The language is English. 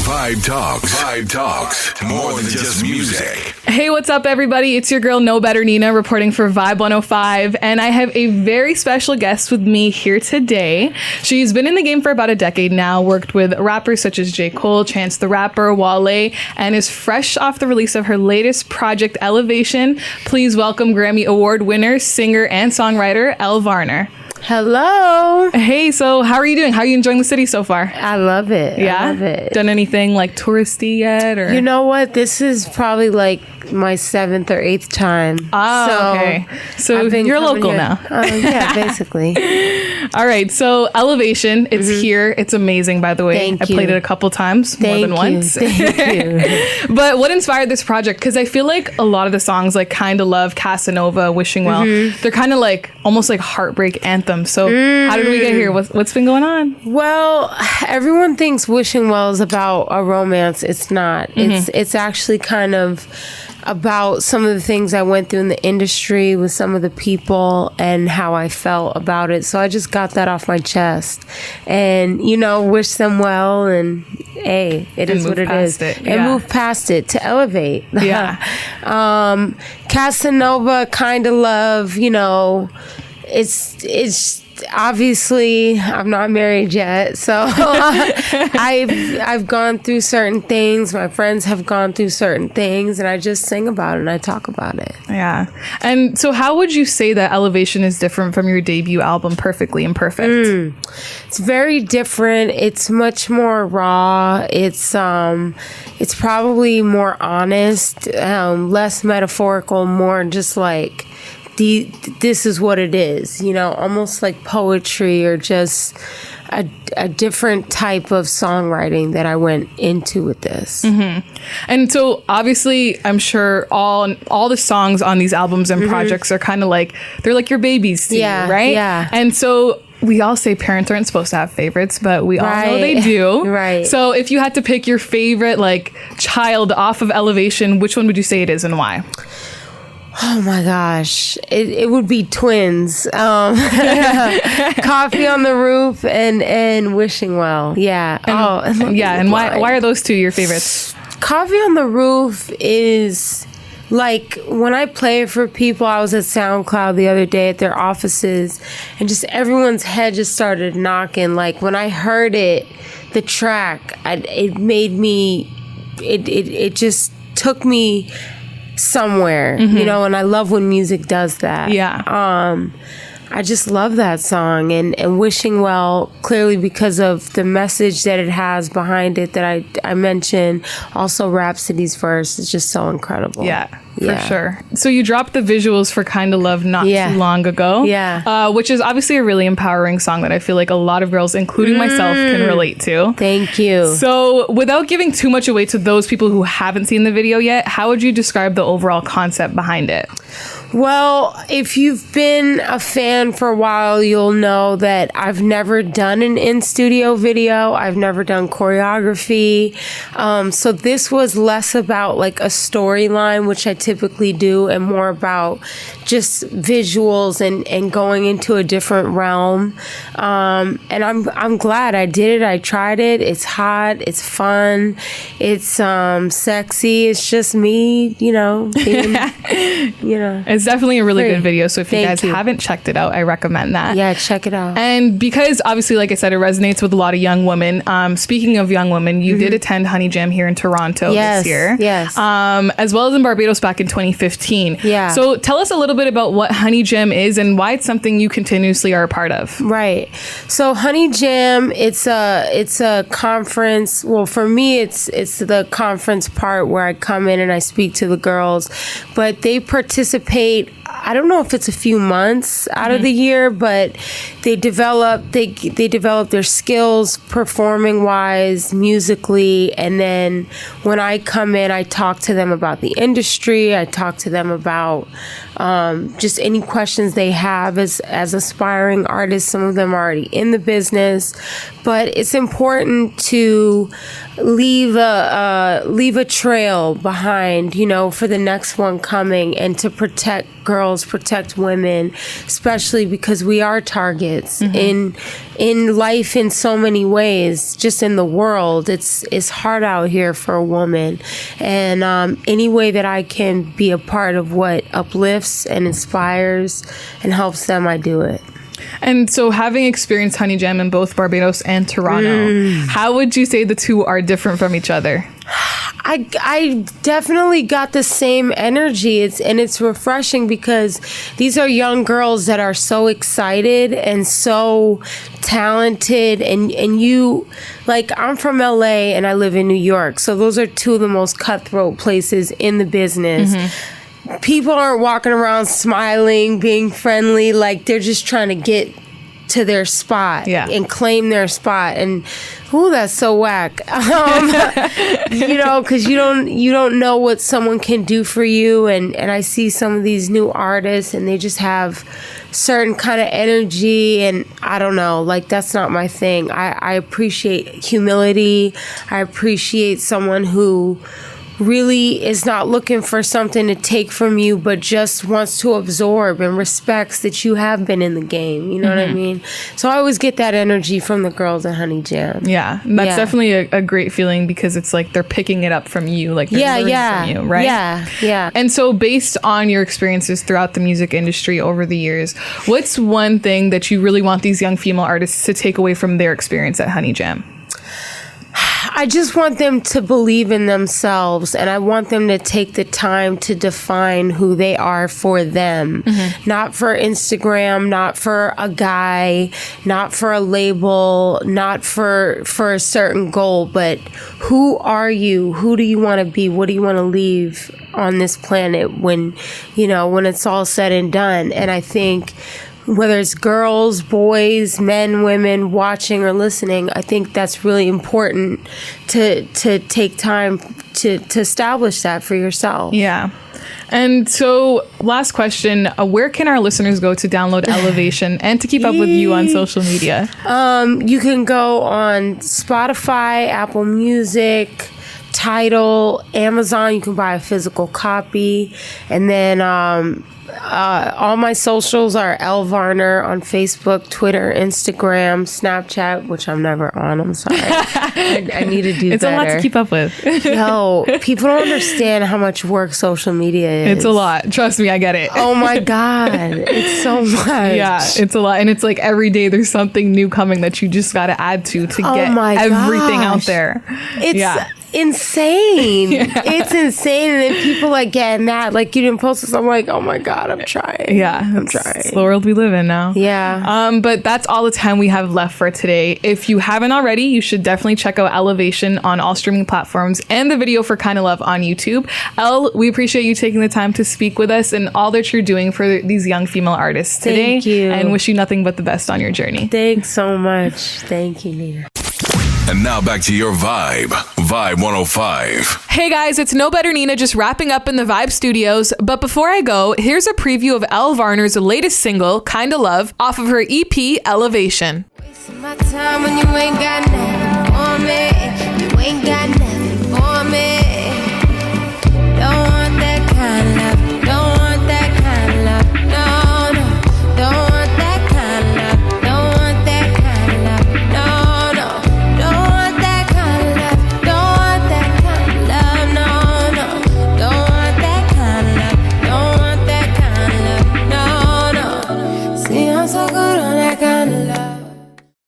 Vibe Talks. More than just music. Hey, what's up, everybody? It's your girl, nobetternina, reporting for Vibe 105. And I have a very special guest with me here today. She's been in the game for about a decade now, worked with rappers such as J. Cole, Chance the Rapper, Wale, and is fresh off the release of her latest project, Ellevation. Please welcome Grammy Award winner, singer, and songwriter, Elle Varner. Hello. Hey, so how are you doing? How are you enjoying the city so far? I love it. Yeah? I love it. Done anything like touristy yet? Or? You know what? This is probably like my 7th or 8th time. Oh, okay. So you're local here now. Yeah, basically. All right. So Ellevation, it's here. It's amazing, by the way. Thank I played it a couple times, more than once. Thank you. But what inspired this project? Because I feel like a lot of the songs, like Kinda Love, Casanova, Wishing Well, they're kind of like almost like heartbreak anthems. So how did we get here? What's been going on? Well, everyone thinks Wishing Well is about a romance. It's not. It's actually kind of about some of the things I went through in the industry with some of the people and how I felt about it. So I just got that off my chest and, wish them well. And hey, it is what it is. And move past it to elevate. Yeah. Casanova, Kinda Love, it's obviously I'm not married yet, so I've gone through certain things. My friends have gone through certain things, and I just sing about it and I talk about it. Yeah. And so how would you say that Ellevation is different from your debut album, Perfectly Imperfect? It's very different. It's much more raw. It's probably more honest, less metaphorical, more just like this is what it is, almost like poetry or just a different type of songwriting that I went into with this. And so obviously I'm sure all the songs on these albums and projects are kind of like, they're like your babies to you, right? Yeah. And so we all say parents aren't supposed to have favorites, but we all know they do. Right. So if you had to pick your favorite child off of Ellevation, which one would you say it is and why? Oh my gosh, it would be twins. Coffee on the Roof and Wishing Well. Yeah. And why are those two your favorites? Coffee on the Roof is like when I play it for people. I was at SoundCloud the other day at their offices, and just everyone's head just started knocking. Like when I heard it, the track, it made me. It just took me somewhere, and I love when music does that. Yeah. I just love that song and Wishing Well, clearly because of the message that it has behind it that I mentioned. Also Rhapsody's verse is just so incredible. Yeah, for sure. So you dropped the visuals for Kinda Love not too long ago. Yeah. Which is obviously a really empowering song that I feel like a lot of girls, including myself, can relate to. Thank you. So without giving too much away to those people who haven't seen the video yet, how would you describe the overall concept behind it? Well, if you've been a fan for a while, you'll know that I've never done an in-studio video. I've never done choreography. So this was less about like a storyline, which I typically do, and more about just visuals and going into a different realm. And I'm glad I did it. I tried it. It's hot. It's fun. It's sexy. It's just me, being, It's definitely a really good video. So if you guys haven't checked it out, I recommend that. Yeah, check it out. And because obviously, like I said, it resonates with a lot of young women. Speaking of young women, you did attend Honey Jam here in Toronto this year. Yes. As well as in Barbados back in 2015. Yeah. So tell us a little bit about what Honey Jam is and why it's something you continuously are a part of. Right. So Honey Jam, it's a conference. Well, for me, it's the conference part where I come in and I speak to the girls, but they participate. I don't know if it's a few months out of the year, but they develop their skills performing wise, musically, and then when I come in, I talk to them about the industry. I talk to them about just any questions they have as aspiring artists. Some of them are already in the business, but it's important to leave a trail behind, for the next one coming, and to protect girls, protect women, especially because we are targets in life in so many ways, just in the world. It's hard out here for a woman. And any way that I can be a part of what uplifts and inspires and helps them, I do it. And so, having experienced Honey Jam in both Barbados and Toronto, how would you say the two are different from each other? I definitely got the same energy. It's refreshing because these are young girls that are so excited and so talented. And you, like, I'm from LA and I live in New York. So those are two of the most cutthroat places in the business. People aren't walking around smiling, being friendly. Like, they're just trying to get to their spot and claim their spot. And that's so whack. Because you don't know what someone can do for you. And I see some of these new artists and they just have certain kind of energy, and I don't know, like, that's not my thing. I appreciate humility. I appreciate someone who really is not looking for something to take from you, but just wants to absorb and respects that you have been in the game. You know what I mean? So I always get that energy from the girls at Honey Jam. Yeah, that's definitely a great feeling because it's like they're picking it up from you, like they're learning from you, right? Yeah. And so, based on your experiences throughout the music industry over the years, what's one thing that you really want these young female artists to take away from their experience at Honey Jam? I just want them to believe in themselves, and I want them to take the time to define who they are for them. Not for Instagram, not for a guy, not for a label, not for a certain goal, but who are you? Who do you want to be? What do you want to leave on this planet when it's all said and done? And I think whether it's girls, boys, men, women watching or listening, I think that's really important to take time to establish that for yourself. Yeah. And so, last question, where can our listeners go to download Ellevation and to keep up with you on social media? You can go on Spotify, Apple Music, Tidal, Amazon. You can buy a physical copy. And then all my socials are Elle Varner on Facebook, Twitter, Instagram, Snapchat, which I'm never on. I'm sorry. I need to do it's better. A lot to keep up with. Yo, people don't understand how much work social media is. It's a lot. Trust me, I get it. Oh my God. It's so much. Yeah, it's a lot. And it's like every day there's something new coming that you just got to add to get everything out there. It's insane. It's insane. And then people like get mad, like, you didn't post this. I'm like, oh my God, I'm trying. I'm trying. It's the world we live in now. Yeah. But that's all the time we have left for today. If you haven't already, you should definitely check out Ellevation on all streaming platforms and the video for Kinda Love on YouTube. Elle, we appreciate you taking the time to speak with us and all that you're doing for these young female artists today. Thank you. And wish you nothing but the best on your journey. Thanks so much. Thank you, Nina. And now back to your Vibe 105. Hey guys, it's No Better Nina just wrapping up in the Vibe Studios. But before I go, here's a preview of Elle Varner's latest single, Kinda Love, off of her EP, Ellevation. Wasting my time when you ain't got